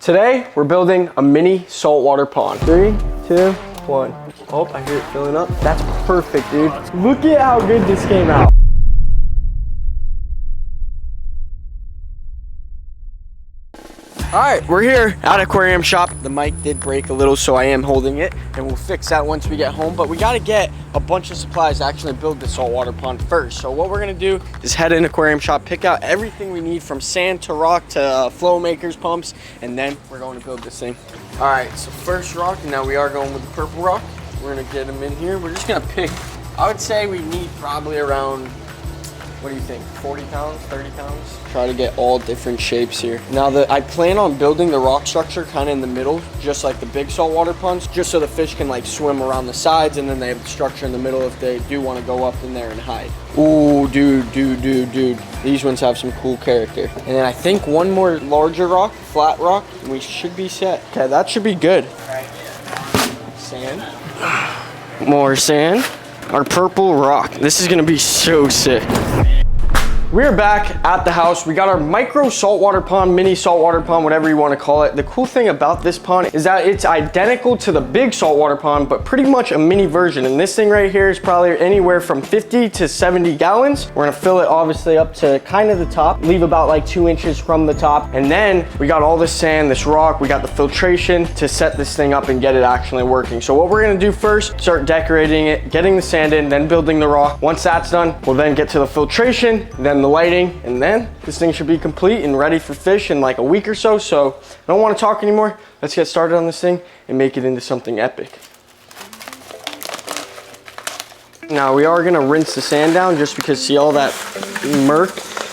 Today, we're building a mini saltwater pond. 3, 2, 1. Oh, I hear it filling up. That's perfect, dude. Look at how good this came out. All right, we're here at Aquarium Shop. The mic did break a little, so I am holding it, and we'll fix that once we get home. But we gotta get a bunch of supplies to actually build the saltwater pond first. So what we're gonna do is head in Aquarium Shop, pick out everything we need from sand to rock to flow makers, pumps, and then we're going to build this thing. All right, so first rock, and now we are going with the purple rock. We're gonna get them in here. We're just gonna pick, I would say we need probably around, what do you think, 40 pounds, 30 pounds? Try to get all different shapes here. Now I plan on building the rock structure kind of in the middle, just like the big saltwater ponds, just so the fish can like swim around the sides, and then they have the structure in the middle if they do want to go up in there and hide. Ooh, dude. These ones have some cool character. And then I think one more larger rock, flat rock, and we should be set. Okay, that should be good. Sand. More sand. Our purple rock. This is gonna be so sick. We're back at the house. We got our micro saltwater pond, mini saltwater pond, whatever you want to call it. The cool thing about this pond is that it's identical to the big saltwater pond, but pretty much a mini version. And this thing right here is probably anywhere from 50 to 70 gallons. We're gonna fill it obviously up to kind of the top, leave about like 2 inches from the top. And then we got all this sand, this rock, we got the filtration to set this thing up and get it actually working. So what we're gonna do first, start decorating it, getting the sand in, then building the rock. Once that's done, we'll then get to the filtration, then the lighting, and then this thing should be complete and ready for fish in like a week or so. So I don't want to talk anymore. Let's get started on this thing and make it into something epic. Now we are gonna rinse the sand down just because see all that murk?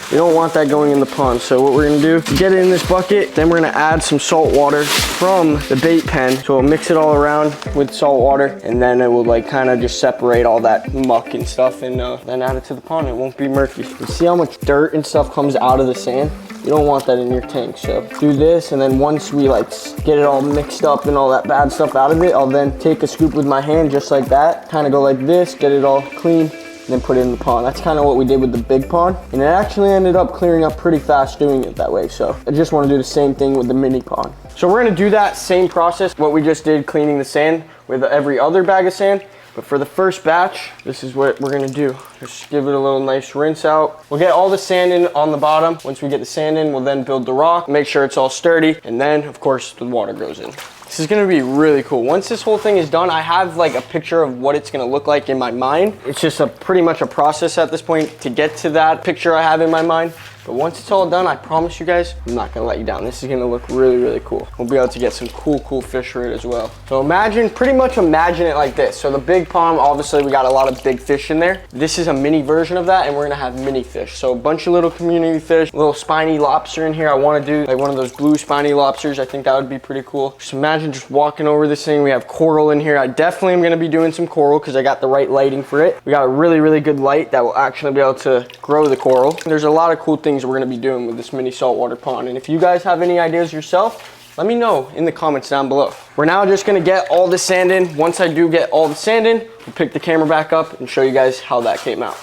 We don't want that going in the pond. So what we're gonna do, get it in this bucket, then we're gonna add some salt water from the bait pen. So we'll mix it all around with salt water, and then it will like kind of just separate all that muck and stuff, and then add it to the pond. It won't be murky. You see how much dirt and stuff comes out of the sand? You don't want that in your tank. So do this, and then once we like get it all mixed up and all that bad stuff out of it, I'll then take a scoop with my hand just like that, kind of go like this, get it all clean, then put it in the pond. That's kind of what we did with the big pond, and it actually ended up clearing up pretty fast doing it that way. So I just want to do the same thing with the mini pond. So we're going to do that same process, what we just did cleaning the sand with every other bag of sand. But for the first batch, this is what we're gonna do. Just give it a little nice rinse out. We'll get all the sand in on the bottom. Once we get the sand in, we'll then build the rock, make sure it's all sturdy, and then of course the water goes in. This is gonna be really cool. Once this whole thing is done, I have like a picture of what it's gonna look like in my mind. It's just pretty much a process at this point to get to that picture I have in my mind. But once it's all done, I promise you guys, I'm not gonna let you down. This is gonna look really, really cool. We'll be able to get some cool fish for it as well. So pretty much imagine it like this. So the big pond, obviously we got a lot of big fish in there. This is a mini version of that, and we're gonna have mini fish. So a bunch of little community fish, little spiny lobster in here. I wanna do like one of those blue spiny lobsters. I think that would be pretty cool. Just imagine just walking over this thing. We have coral in here. I definitely am gonna be doing some coral because I got the right lighting for it. We got a really, really good light that will actually be able to grow the coral. There's a lot of cool things we're gonna be doing with this mini saltwater pond. And if you guys have any ideas yourself, let me know in the comments down below. We're now just gonna get all the sand in. Once I do get all the sand in, we'll pick the camera back up and show you guys how that came out.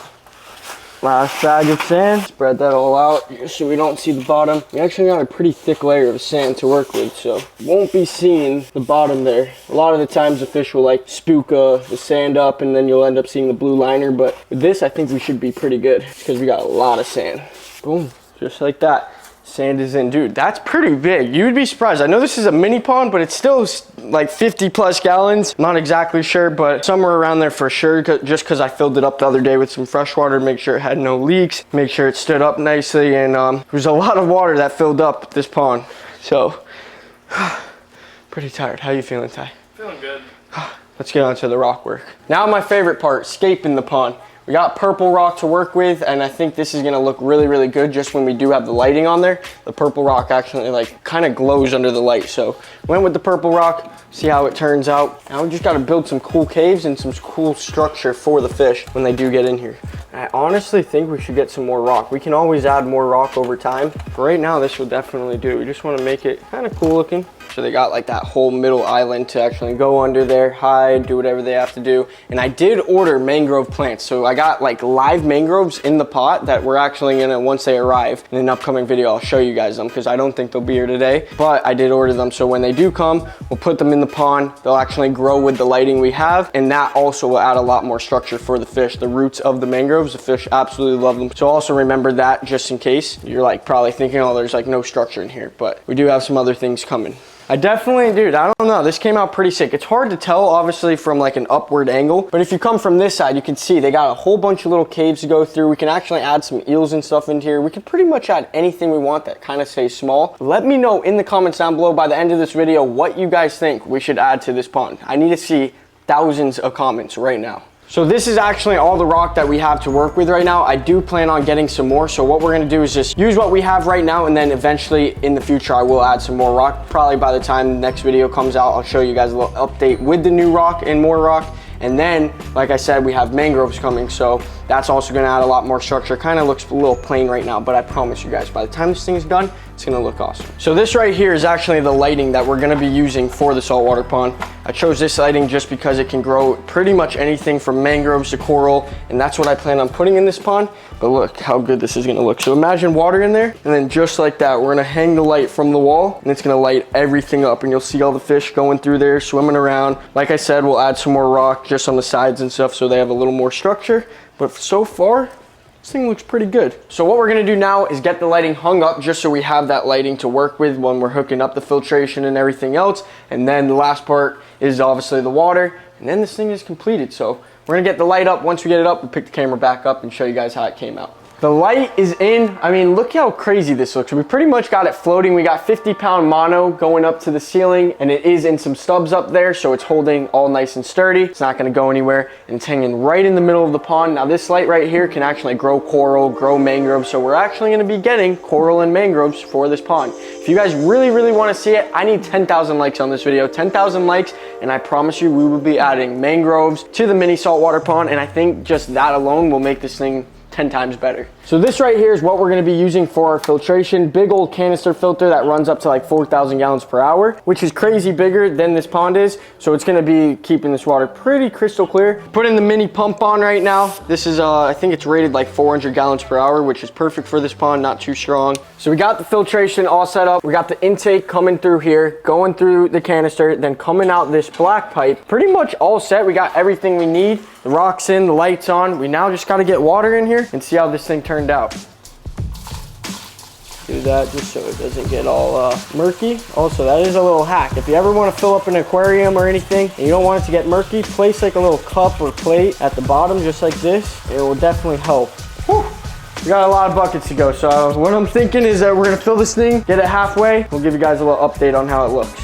Last bag of sand, spread that all out so we don't see the bottom. We actually got a pretty thick layer of sand to work with, so won't be seeing the bottom there. A lot of the times the fish will like spook the sand up, and then you'll end up seeing the blue liner, but with this I think we should be pretty good because we got a lot of sand. Boom, just like that. Sand is in. Dude, that's pretty big. You would be surprised. I know this is a mini pond, but it's still like 50 plus gallons. I'm not exactly sure, but somewhere around there for sure, just because I filled it up the other day with some fresh water to make sure it had no leaks, make sure it stood up nicely, and there's a lot of water that filled up this pond. So, pretty tired. How you feeling, Ty? Feeling good. Let's get on to the rock work. Now my favorite part, scaping the pond. We got purple rock to work with, and I think this is gonna look really, really good just when we do have the lighting on there. The purple rock actually like kind of glows under the light. So went with the purple rock, see how it turns out. Now we just gotta build some cool caves and some cool structure for the fish when they do get in here. I honestly think we should get some more rock. We can always add more rock over time. But right now, this will definitely do. We just wanna make it kind of cool looking. So they got like that whole middle island to actually go under there, hide, do whatever they have to do. And I did order mangrove plants. So I got like live mangroves in the pot that we're actually gonna, once they arrive in an upcoming video, I'll show you guys them because I don't think they'll be here today, but I did order them. So when they do come, we'll put them in the pond. They'll actually grow with the lighting we have. And that also will add a lot more structure for the fish. The roots of the mangroves, the fish absolutely love them. So also remember that just in case you're like probably thinking, oh, there's like no structure in here, but we do have some other things coming. I definitely, dude, I don't know. This came out pretty sick. It's hard to tell, obviously, from like an upward angle. But if you come from this side, you can see they got a whole bunch of little caves to go through. We can actually add some eels and stuff into here. We can pretty much add anything we want that kind of stays small. Let me know in the comments down below by the end of this video what you guys think we should add to this pond. I need to see thousands of comments right now. So this is actually all the rock that we have to work with right now. I do plan on getting some more. So what we're gonna do is just use what we have right now, and then eventually in the future, I will add some more rock. Probably by the time the next video comes out, I'll show you guys a little update with the new rock and more rock. And then, like I said, we have mangroves coming. So that's also gonna add a lot more structure. Kind of looks a little plain right now, but I promise you guys, by the time this thing is done, it's gonna look awesome. So this right here is actually the lighting that we're gonna be using for the saltwater pond. I chose this lighting just because it can grow pretty much anything from mangroves to coral, and that's what I plan on putting in this pond. But look how good this is gonna look. So imagine water in there, and then just like that, we're gonna hang the light from the wall, and it's gonna light everything up, and you'll see all the fish going through there, swimming around. Like I said, we'll add some more rock just on the sides and stuff so they have a little more structure. But so far, this thing looks pretty good. So what we're gonna do now is get the lighting hung up just so we have that lighting to work with when we're hooking up the filtration and everything else. And then the last part is obviously the water, and then this thing is completed. So we're gonna get the light up. Once we get it up, we'll pick the camera back up and show you guys how it came out. The light is in. I mean, look how crazy this looks. We pretty much got it floating. We got 50-pound mono going up to the ceiling, and it is in some stubs up there, so it's holding all nice and sturdy. It's not gonna go anywhere, and it's hanging right in the middle of the pond. Now this light right here can actually grow coral, grow mangroves, so we're actually gonna be getting coral and mangroves for this pond. If you guys really, really wanna see it, I need 10,000 likes on this video. 10,000 likes, and I promise you we will be adding mangroves to the mini saltwater pond, and I think just that alone will make this thing 10 times better. So this right here is what we're gonna be using for our filtration. Big old canister filter that runs up to like 4,000 gallons per hour, which is crazy bigger than this pond is. So it's gonna be keeping this water pretty crystal clear. Putting the mini pump on right now. This is, I think it's rated like 400 gallons per hour, which is perfect for this pond, not too strong. So we got the filtration all set up. We got the intake coming through here, going through the canister, then coming out this black pipe. Pretty much all set. We got everything we need. The rock's in, the light's on. We now just gotta get water in here and see how this thing turned out. Do that just so it doesn't get all murky. Also, that is a little hack. If you ever want to fill up an aquarium or anything and you don't want it to get murky, place like a little cup or plate at the bottom just like this. It will definitely help. Whew. We got a lot of buckets to go, so what I'm thinking is that we're gonna fill this thing, get it halfway. We'll give you guys a little update on how it looks.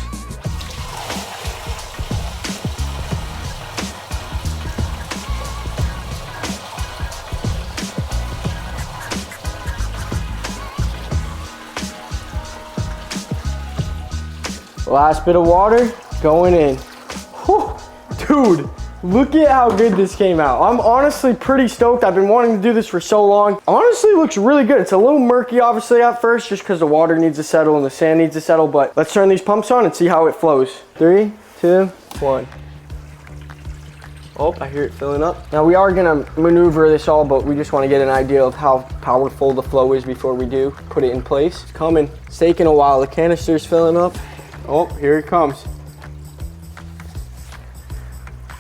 Last bit of water going in. Whew. Dude, look at how good this came out. I'm honestly pretty stoked. I've been wanting to do this for so long. Honestly, it looks really good. It's a little murky, obviously, at first, just because the water needs to settle and the sand needs to settle, but let's turn these pumps on and see how it flows. 3, 2, 1. Oh, I hear it filling up. Now we are gonna maneuver this all, but we just wanna get an idea of how powerful the flow is before we do put it in place. It's coming. It's taking a while. The canister's filling up. Oh, here it comes.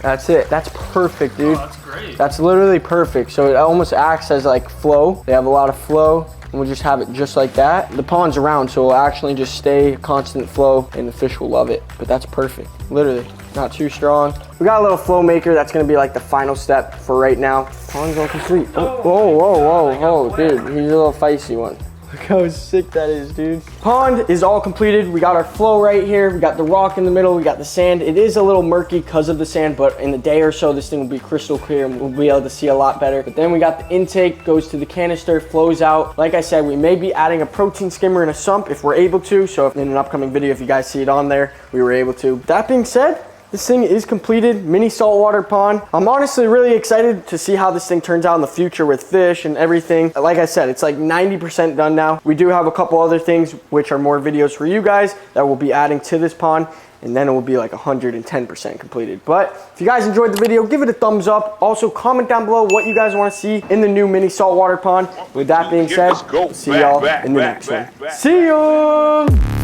That's it. That's perfect, dude. Oh, that's great. That's literally perfect. So it almost acts as like flow. They have a lot of flow, and we'll just have it just like that. The pond's around, so it'll actually just stay constant flow, and the fish will love it. But that's perfect. Literally, not too strong. We got a little flow maker. That's gonna be like the final step for right now. Pond's all complete. Oh, whoa, whoa, whoa, whoa, dude. He's a little feisty one. Look how sick that is, dude. Pond is all completed. We got our flow right here. We got the rock in the middle. We got the sand. It is a little murky because of the sand, but in a day or so, this thing will be crystal clear and we'll be able to see a lot better. But then we got the intake, goes to the canister, flows out. Like I said, we may be adding a protein skimmer and a sump if we're able to. So in an upcoming video, if you guys see it on there, we were able to. That being said, this thing is completed, mini saltwater pond. I'm honestly really excited to see how this thing turns out in the future with fish and everything. Like I said, it's like 90% done now. We do have a couple other things which are more videos for you guys that we'll be adding to this pond, and then it will be like 110% completed. But if you guys enjoyed the video, give it a thumbs up. Also comment down below what you guys want to see in the new mini saltwater pond. With that being said, see y'all in the next one. See ya!